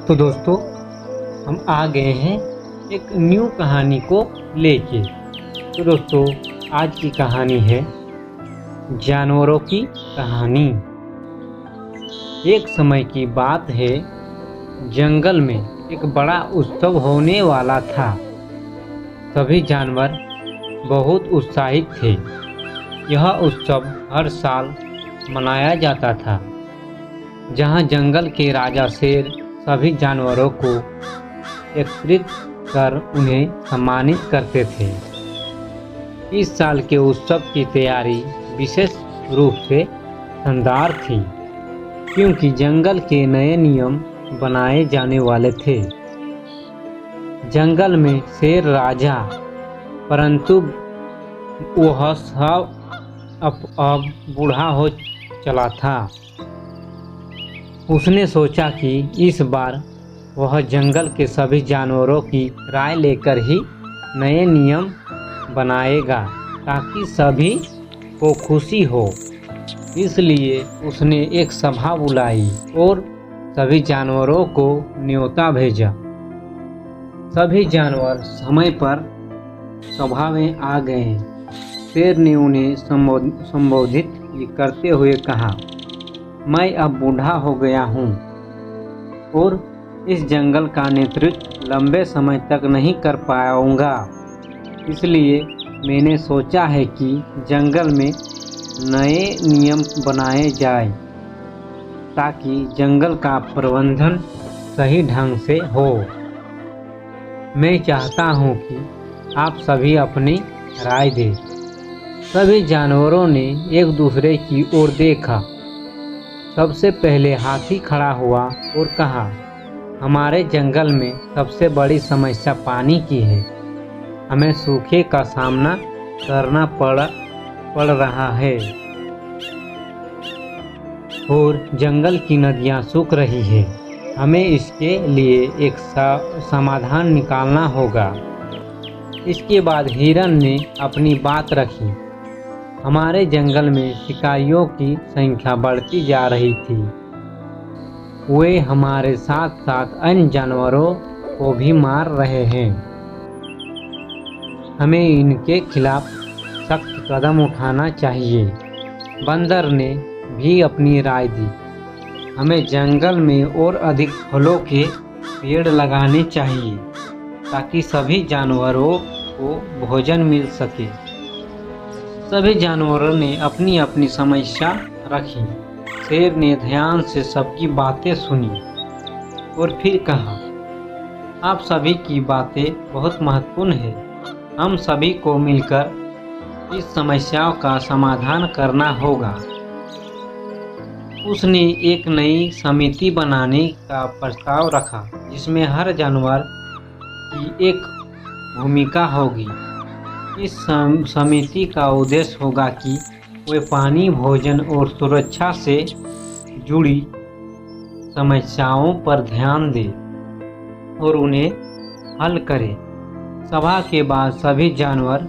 तो दोस्तों, हम आ गए हैं एक न्यू कहानी को लेके। तो दोस्तों, आज की कहानी है जानवरों की कहानी। एक समय की बात है, जंगल में एक बड़ा उत्सव होने वाला था। सभी जानवर बहुत उत्साहित थे। यह उत्सव हर साल मनाया जाता था, जहां जंगल के राजा शेर सभी जानवरों को एकत्रित कर उन्हें सम्मानित करते थे। इस साल के उत्सव की तैयारी विशेष रूप से शानदार थी, क्योंकि जंगल के नए नियम बनाए जाने वाले थे। जंगल में शेर राजा, परंतु वह सब अब बूढ़ा हो चला था। उसने सोचा कि इस बार वह जंगल के सभी जानवरों की राय लेकर ही नए नियम बनाएगा, ताकि सभी को खुशी हो। इसलिए उसने एक सभा बुलाई और सभी जानवरों को न्योता भेजा। सभी जानवर समय पर सभा में आ गए। शेर ने उन्हें संबोधित करते हुए कहा, मैं अब बूढ़ा हो गया हूँ और इस जंगल का नेतृत्व लंबे समय तक नहीं कर पाऊंगा। इसलिए मैंने सोचा है कि जंगल में नए नियम बनाए जाए, ताकि जंगल का प्रबंधन सही ढंग से हो। मैं चाहता हूँ कि आप सभी अपनी राय दें। सभी जानवरों ने एक दूसरे की ओर देखा। सबसे पहले हाथी खड़ा हुआ और कहा, हमारे जंगल में सबसे बड़ी समस्या पानी की है। हमें सूखे का सामना करना पड़ रहा है और जंगल की नदियां सूख रही है। हमें इसके लिए एक समाधान निकालना होगा। इसके बाद हिरन ने अपनी बात रखी। हमारे जंगल में शिकारियों की संख्या बढ़ती जा रही थी। वे हमारे साथ साथ अन्य जानवरों को भी मार रहे हैं। हमें इनके खिलाफ सख्त कदम उठाना चाहिए। बंदर ने भी अपनी राय दी। हमें जंगल में और अधिक फलों के पेड़ लगाने चाहिए, ताकि सभी जानवरों को भोजन मिल सके। सभी जानवरों ने अपनी अपनी समस्या रखी। शेर ने ध्यान से सबकी बातें सुनी और फिर कहा, आप सभी की बातें बहुत महत्वपूर्ण है। हम सभी को मिलकर इस समस्याओं का समाधान करना होगा। उसने एक नई समिति बनाने का प्रस्ताव रखा, जिसमें हर जानवर की एक भूमिका होगी। इस समिति का उद्देश्य होगा कि वे पानी, भोजन और सुरक्षा से जुड़ी समस्याओं पर ध्यान दें और उन्हें हल करें। सभा के बाद सभी जानवर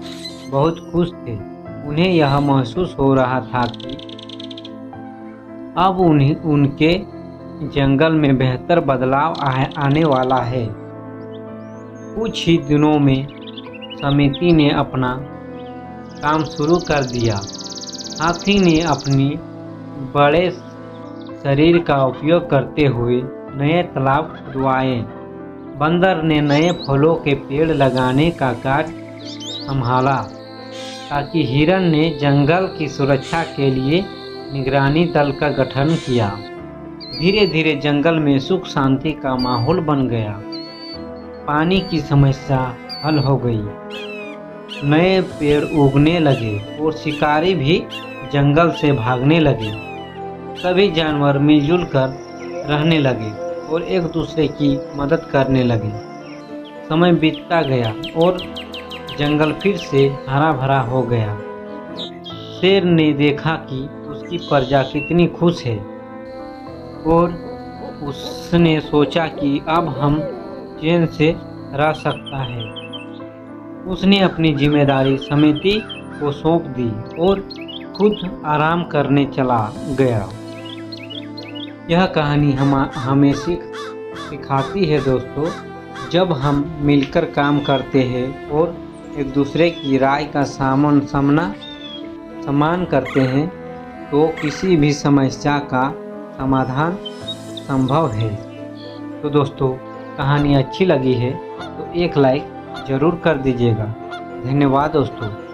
बहुत खुश थे। उन्हें यह महसूस हो रहा था कि अब उनके जंगल में बेहतर बदलाव आने वाला है। कुछ ही दिनों में समिति ने अपना काम शुरू कर दिया। हाथी ने अपनी बड़े शरीर का उपयोग करते हुए नए तालाब खुदवाए। बंदर ने नए फलों के पेड़ लगाने का कार्य संभाला, ताकि हिरन ने जंगल की सुरक्षा के लिए निगरानी दल का गठन किया। धीरे धीरे जंगल में सुख शांति का माहौल बन गया। पानी की समस्या हल हो गई। नए पेड़ उगने लगे और शिकारी भी जंगल से भागने लगे। सभी जानवर मिलजुल कर रहने लगे और एक दूसरे की मदद करने लगे। समय बीतता गया और जंगल फिर से हरा भरा हो गया। शेर ने देखा कि उसकी प्रजा कितनी खुश है और उसने सोचा कि अब हम चैन से रह सकता है। उसने अपनी जिम्मेदारी समिति को सौंप दी और खुद आराम करने चला गया। यह कहानी हमें सिखाती है दोस्तों। जब हम मिलकर काम करते हैं और एक दूसरे की राय का सम्मान करते हैं तो किसी भी समस्या का समाधान संभव है। तो दोस्तों, कहानी अच्छी लगी है तो एक लाइक ज़रूर कर दीजिएगा। धन्यवाद दोस्तों।